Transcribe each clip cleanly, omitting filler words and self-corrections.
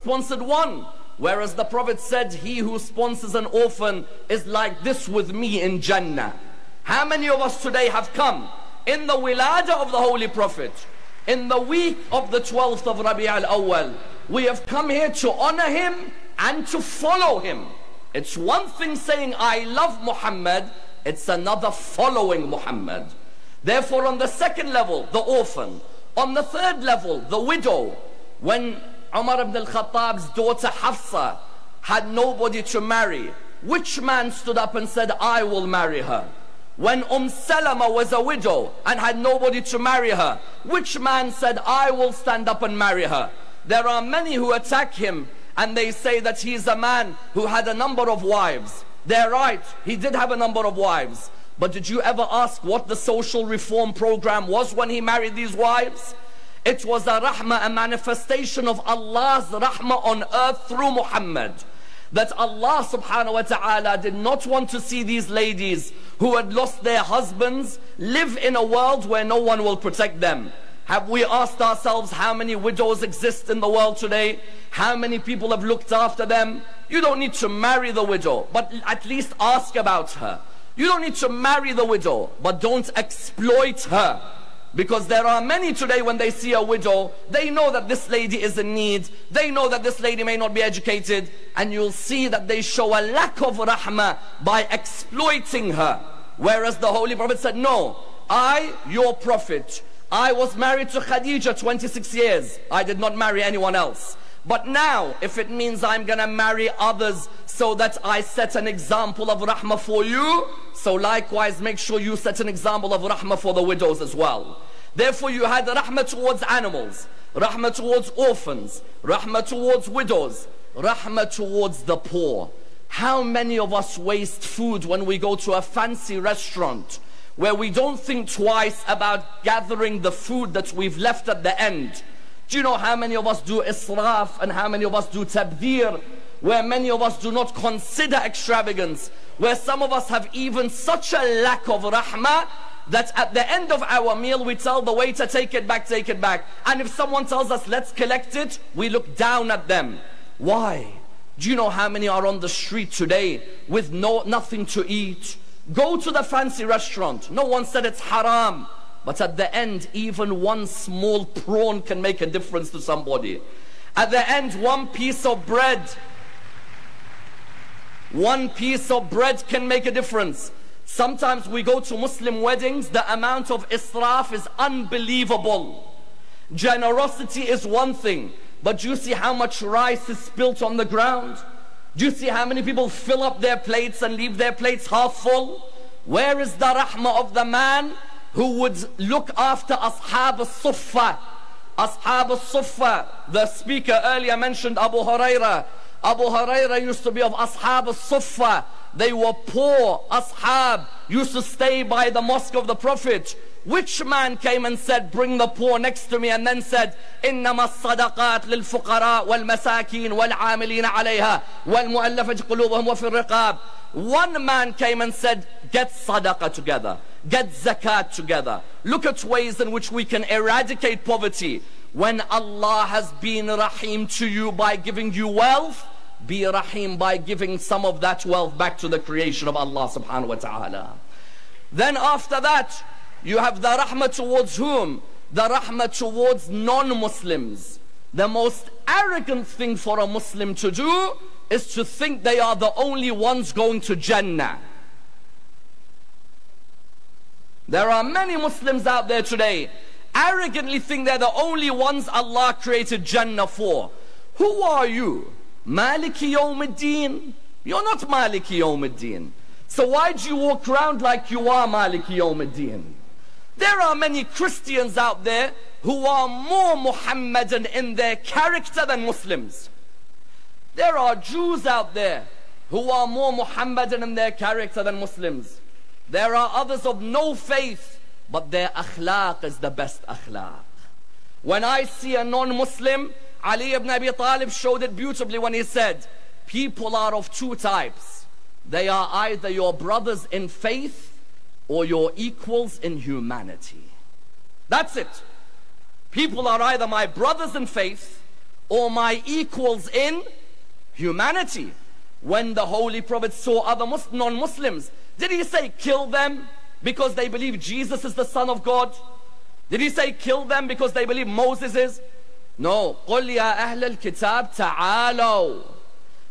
sponsored one. Whereas the Prophet said, he who sponsors an orphan is like this with me in Jannah. How many of us today have come in the wilada of the Holy Prophet, in the week of the 12th of Rabi' al-Awwal? We have come here to honor him and to follow him. It's one thing saying, I love Muhammad. It's another following Muhammad. Therefore, on the second level, the orphan. On the third level, the widow. When Umar ibn al-Khattab's daughter Hafsa had nobody to marry, which man stood up and said, I will marry her? When Salama was a widow and had nobody to marry her, which man said, I will stand up and marry her? There are many who attack him and they say that he is a man who had a number of wives. They're right, he did have a number of wives. But did you ever ask what the social reform program was when he married these wives? It was a rahmah, a manifestation of Allah's rahmah on earth through Muhammad. That Allah subhanahu wa ta'ala did not want to see these ladies who had lost their husbands live in a world where no one will protect them. Have we asked ourselves how many widows exist in the world today? How many people have looked after them? You don't need to marry the widow, but at least ask about her. You don't need to marry the widow, but don't exploit her. Because there are many today, when they see a widow, they know that this lady is in need. They know that this lady may not be educated. And you'll see that they show a lack of rahmah by exploiting her. Whereas the Holy Prophet said, no, I, your Prophet, I was married to Khadija 26 years. I did not marry anyone else. But now, if it means I'm gonna marry others so that I set an example of rahmah for you, so likewise make sure you set an example of rahmah for the widows as well. Therefore you had rahmah towards animals, rahmah towards orphans, rahmah towards widows, rahmah towards the poor. How many of us waste food when we go to a fancy restaurant where we don't think twice about gathering the food that we've left at the end? Do you know how many of us do israf and how many of us do tabdhir, where many of us do not consider extravagance, where some of us have even such a lack of rahmah that at the end of our meal we tell the waiter, take it back, take it back. And if someone tells us, let's collect it, we look down at them. Why? Do you know how many are on the street today with nothing to eat? Go to the fancy restaurant. No one said it's haram. But at the end, even one small prawn can make a difference to somebody. At the end, one piece of bread can make a difference. Sometimes we go to Muslim weddings, the amount of israf is unbelievable. Generosity is one thing, but do you see how much rice is spilt on the ground? Do you see how many people fill up their plates and leave their plates half full? Where is the rahmah of the man who would look after Ashab al-Suffa? Ashab al-Suffa, the speaker earlier mentioned Abu Huraira. Abu Huraira used to be of Ashab al-Suffa. They were poor. Ashab used to stay by the mosque of the Prophet. Which man came and said, bring the poor next to me, and then said, إنما الصدقات للفقراء والمساكين والعاملين عليها والمؤلفة قلوبهم وفي الرقاب. One man came and said, get sadaqah together, get zakat together. Look at ways in which we can eradicate poverty. When Allah has been rahim to you by giving you wealth, be rahim by giving some of that wealth back to the creation of Allah subhanahu wa ta'ala. Then after that, you have the rahmah towards whom? The rahmah towards non-Muslims. The most arrogant thing for a Muslim to do is to think they are the only ones going to Jannah. There are many Muslims out there today arrogantly think they're the only ones Allah created Jannah for. Who are you? Maliki Yawmiddin? You're not Maliki Yawmiddin. So why do you walk around like you are Maliki Yawmiddin? There are many Christians out there who are more Muhammadan in their character than Muslims. There are Jews out there who are more Muhammadan in their character than Muslims. There are others of no faith, but their akhlaq is the best akhlaq. When I see a non-Muslim, Ali ibn Abi Talib showed it beautifully when he said, people are of two types. They are either your brothers in faith or your equals in humanity. That's it. People are either my brothers in faith or my equals in humanity. When the Holy Prophet saw other non-Muslims, did he say kill them because they believe Jesus is the Son of God? Did he say kill them because they believe Moses is? No. قُلْ يَا أَهْلَ الْكِتَابِ تَعَالَوْا.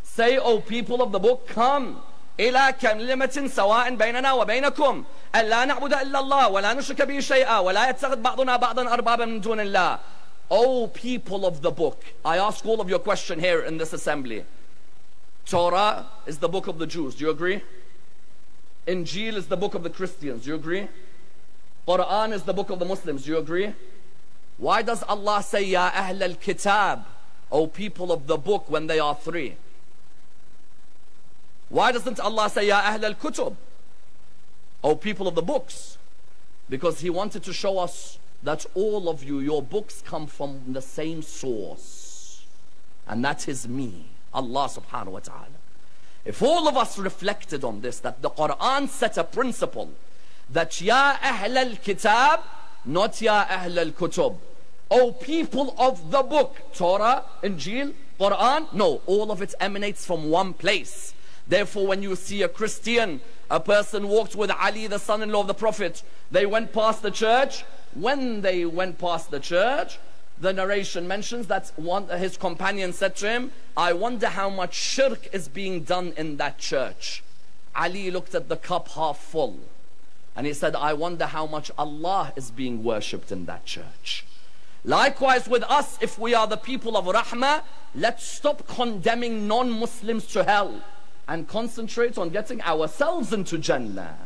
Say, O people of the book, come. إِلَى كَلِمَةٍ سَوَاءٍ بَيْنَنَا وَبَيْنَكُمْ أَلَّا نَعْبُدَ إِلَّا اللَّهَ وَلَا نُشْرِكَ بِهِ شَيْئًا وَلَا يَتَّخِذْ بَعْضُنَا بَعْضًا أَرْبَابًا مِنْ دُونِ اللَّهِ. O people of the book, I ask all of your question here in this assembly. Torah is the book of the Jews, do you agree? Injil is the book of the Christians, do you agree? Quran is the book of the Muslims, do you agree? Why does Allah say, Ya Ahl al-Kitab, O people of the book, when they are three? Why doesn't Allah say, Ya Ahl al-Kutub, O people of the books? Because He wanted to show us that all of you, your books come from the same source. And that is me, Allah subhanahu wa ta'ala. If all of us reflected on this, that the Quran set a principle, that Ya Ahl al-Kitab, not Ya Ahl al-Kutub. O people of the book, Torah, Injil, Quran, no, all of it emanates from one place. Therefore, when you see a Christian, a person walked with Ali, the son-in-law of the Prophet, they went past the church. When they went past the church, the narration mentions that his companion said to him, I wonder how much shirk is being done in that church. Ali looked at the cup half full, and he said, I wonder how much Allah is being worshipped in that church. Likewise with us, if we are the people of Rahmah, let's stop condemning non-Muslims to hell and concentrate on getting ourselves into Jannah.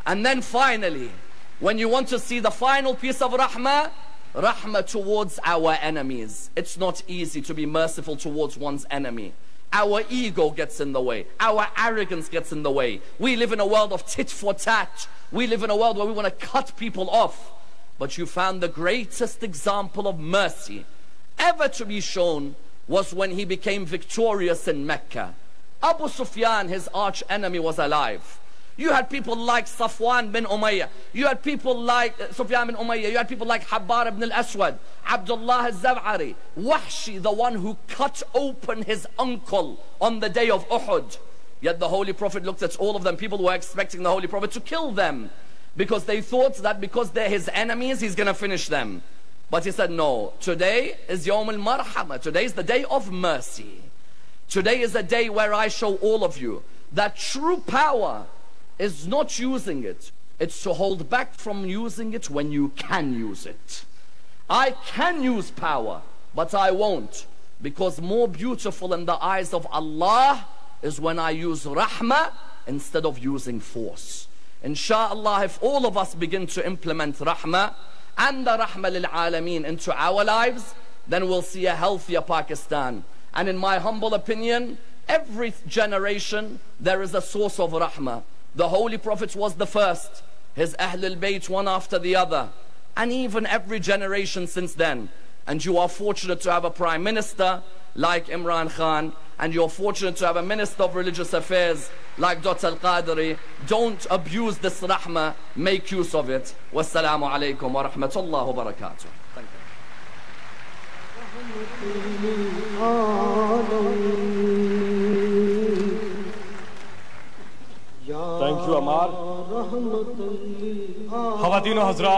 And then finally, when you want to see the final piece of Rahmah, Rahmah towards our enemies. It's not easy to be merciful towards one's enemy. Our ego gets in the way. Our arrogance gets in the way. We live in a world of tit for tat. We live in a world where we want to cut people off. But you found the greatest example of mercy ever to be shown was when he became victorious in Mecca. Abu Sufyan, his arch enemy, was alive. You had people like Safwan bin Umayyah. You had people like Sufyan bin Umayyah. You had people like Habbar ibn al-Aswad, Abdullah al-Zaw'ari, Wahshi, the one who cut open his uncle on the day of Uhud. Yet the Holy Prophet looked at all of them. People were expecting the Holy Prophet to kill them because they thought that because they're his enemies, he's going to finish them. But he said, no, today is Yawm al-Marhamah. Today is the day of mercy. Today is a day where I show all of you that true power is not using it. It's to hold back from using it when you can use it. I can use power, but I won't, because more beautiful in the eyes of Allah is when I use rahmah instead of using force. Inshallah, if all of us begin to implement rahmah and the rahmah lil alameen into our lives, then we'll see a healthier Pakistan. And in my humble opinion, every generation there is a source of rahmah. The Holy Prophet was the first, his Ahlul Bayt one after the other, and even every generation since then. And you are fortunate to have a Prime Minister like Imran Khan, and you're fortunate to have a Minister of Religious Affairs like Dr. Al-Qadri. Don't abuse this rahmah, make use of it. Wassalamu alaikum wa rahmatullahi wa barakatuh. Thank you. Thank you, Amar. Khawateen o Hazrat.